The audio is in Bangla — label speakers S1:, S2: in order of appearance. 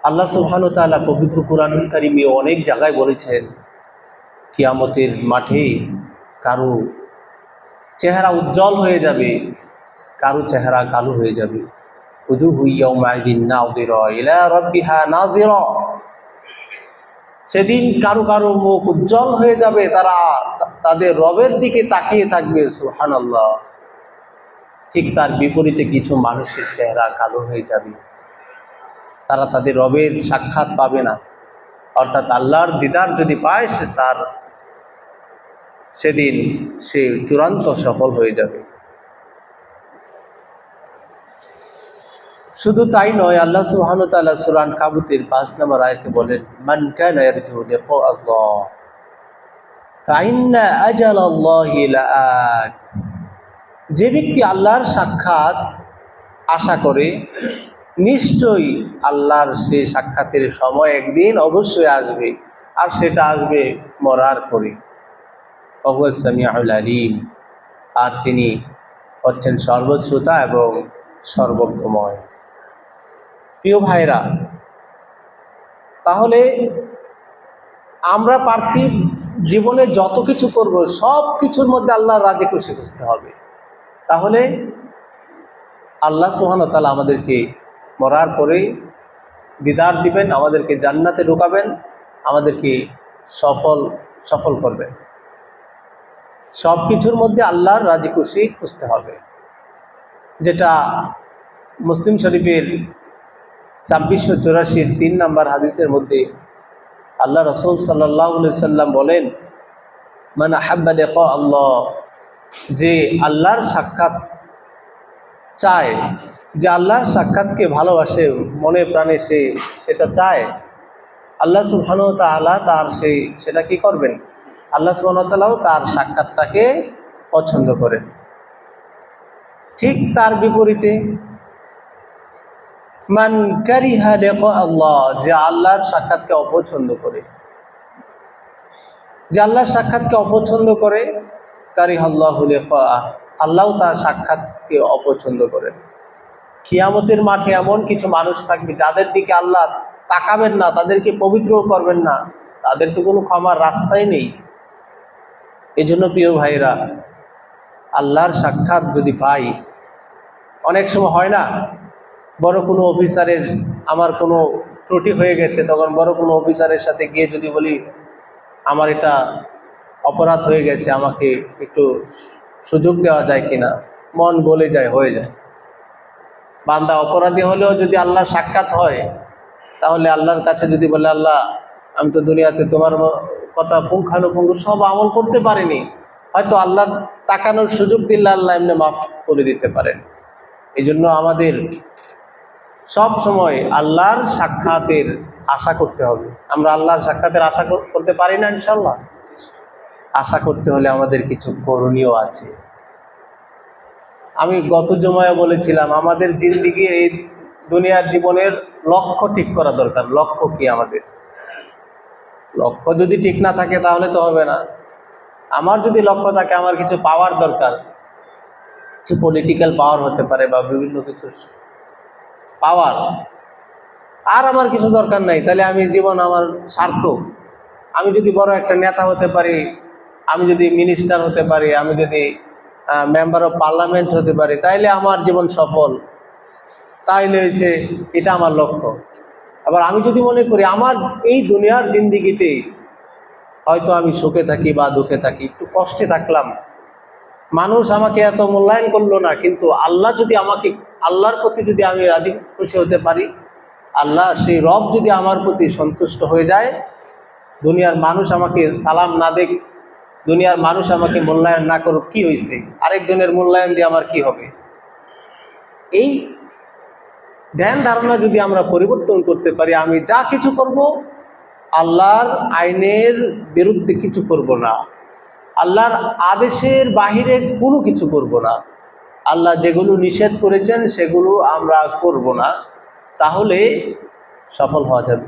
S1: আল্লাহ সুবহানাহু ওয়া তাআলা পবিত্র কুরআনুল কারীমে অনেক জায়গায় বলেছেন কিয়ামতের মাঠে কারো চেহারা উজ্জ্বল হয়ে যাবে, কারো চেহারা কালো হয়ে যাবে। উজুহু ইয়াওমাইযিন নাযিরা ইলা রাব্বিহা নাযিরা। সেদিন কারো কারো মুখ উজ্জ্বল হয়ে যাবে, তারা তাদের রবের দিকে তাকিয়ে থাকবে। সুবহানাল্লাহ। ঠিক তার বিপরীতে কিছু মানুষের চেহারা কালো হয়ে যাবে, তারা তাদের রবের সাক্ষাৎ পাবে না। অর্থাৎ আল্লাহর দিদার যদি পায় সেদিন সে চূড়ান্ত সফল হয়ে যাবে। শুধু তাই নয়, আল্লাহ সুবহানাহু ওয়া তাআলা সূরা আনকাবুতের ৫ নম্বর আয়াতে বলেন, মান কানা ইয়ারজু লিকা আল্লাহ ফাইন্না আজালাল্লাহি লাআত। যে ব্যক্তি আল্লাহর সাক্ষাৎ আশা করে, নিশ্চয়ই আল্লাহর সেই সাক্ষাতের সময় একদিন অবশ্যই আসবে, আর সেটা আসবে মরার পরে। ওয়াহুয়া সামিউল আলিম, আর তিনি হচ্ছেন সর্বশ্রোতা এবং সর্বজ্ঞময়। প্রিয় ভাইরা, তাহলে আমরা পার্থিব জীবনে যত কিছু করব সব কিছুর মধ্যে আল্লাহর রাজি খুশি খুঁজতে হবে। তাহলে আল্লাহ সুবহানাহু ওয়া তাআলা আমাদেরকে মরার পরে দিদার দিবেন, আমাদেরকে জান্নাতে ঢোকাবেন, আমাদেরকে সফল করবেন। সব কিছুর মধ্যে আল্লাহর রাজি খুশি খুঁজতে হবে, যেটা মুসলিম শরীফের ২৬৮৪ ৩ নম্বর হাদিসের মধ্যে আল্লাহ রাসূল সাল্লাল্লাহু আলাইহি সাল্লাম বলেন, মান আহাব্বা লিকা আল্লাহ, যে আল্লাহর সাক্ষাৎ চায়, যে আল্লাহর সাক্ষাৎকে ভালোবাসে, মনে প্রাণে সেটা চায়, আল্লাহ সুবহানাহু ওয়া তাআলা তার সেটা কি করবেন, আল্লাহ সুবহানাহু ওয়া তাআলাও তার সাক্ষাৎটাকে পছন্দ করেন। ঠিক তার বিপরীতে মান কারিহা লিকা আল্লাহ, যে আল্লাহর সাক্ষাৎকে অপছন্দ করে, যে আল্লাহর সাক্ষাৎকে অপছন্দ করে, কারিহাল্লাহু লিকাআহ, আল্লাহও তার সাক্ষাৎকে অপছন্দ করেন। কিয়ামতের মাঠে এমন কিছু মানুষ থাকবে যাদের দিকে আল্লাহ তাকাবেন না, তাদেরকে পবিত্র করবেন না, তাদের তো কোনো ক্ষমার রাস্তাই নেই। এজন্য প্রিয় ভাইরা, আল্লাহর সাক্ষাৎ যদি পাই, অনেক সময় হয় না, বড় কোনো অফিসারের আমার কোনো ত্রুটি হয়ে গেছে, তখন বড় কোনো অফিসারের সাথে গিয়ে যদি বলি আমার এটা অপরাধ হয়ে গেছে, আমাকে একটু সুযোগ দেওয়া যায় কিনা, মন গলে যায়, হয়ে যায়। বান্দা অপরাধী হলেও যদি আল্লাহর সাক্ষাৎ হয়, তাহলে আল্লাহর কাছে যদি বলে, আল্লাহ আমি তো দুনিয়াতে তোমার কথা পুঙ্খানুপুঙ্খ সব আমল করতে পারিনি, হয়তো আল্লাহ তাকানোর সুযোগ দিলে আল্লাহ এমনি মাফ করে দিতে পারেন। এই জন্য আমাদের সব সময় আল্লাহর সাক্ষাতের আশা করতে হবে। আমরা আল্লাহর সাক্ষাতের আশা করতে পারি না ইনশাআল্লাহ? আশা করতে হলে আমাদের কিছু করণীয় আছে। আমি গত জুমায় বলেছিলাম, আমাদের জিন্দেগি, এই দুনিয়ার জীবনের লক্ষ্য ঠিক করা দরকার। লক্ষ্য কি আমাদের? লক্ষ্য যদি ঠিক না থাকে তাহলে তো হবে না। আমার যদি লক্ষ্য থাকে, আমার কিছু পাওয়ার দরকার, কিছু পলিটিক্যাল পাওয়ার হতে পারে বা বিভিন্ন কিছু পাওয়ার, আর আমার কিছু দরকার নাই, তাহলে আমি জীবন আমার সার্থক। আমি যদি বড় একটা নেতা হতে পারি, আমি যদি মিনিস্টার হতে পারি, আমি যদি মেম্বার অফ পার্লামেন্ট হতে পারি, তাইলে আমার জীবন সফল, তাইলে হয়েছে এটা আমার লক্ষ্য। আবার আমি যদি মনে করি আমার এই দুনিয়ার জিন্দেগিতে হয়তো আমি সুখে থাকি বা দুঃখে থাকি, একটু কষ্টে থাকলাম, মানুষ আমাকে এত মূল্যায়ন করলো না, কিন্তু আল্লাহ যদি আমাকে, আল্লাহর প্রতি যদি আমি রাজি খুশি হতে পারি, আল্লাহ সেই রব যদি আমার প্রতি সন্তুষ্ট হয়ে যায়, দুনিয়ার মানুষ আমাকে সালাম না দেখ, দুনিয়ার মানুষ আমাকে মূল্যায়ন না করুক, কি হয়েছে, আরেকজনের মূল্যায়ন দিয়ে আমার কি হবে? এই ধ্যান ধারণা যদি আমরা পরিবর্তন করতে পারি, আমি যা কিছু করব আল্লাহর আইনের বিরুদ্ধে কিছু করব না, আল্লাহর আদেশের বাহিরে কোনো কিছু করব না, আল্লাহ যেগুলো নিষেধ করেছেন সেগুলো আমরা করব না, তাহলে সফল হওয়া যাবে।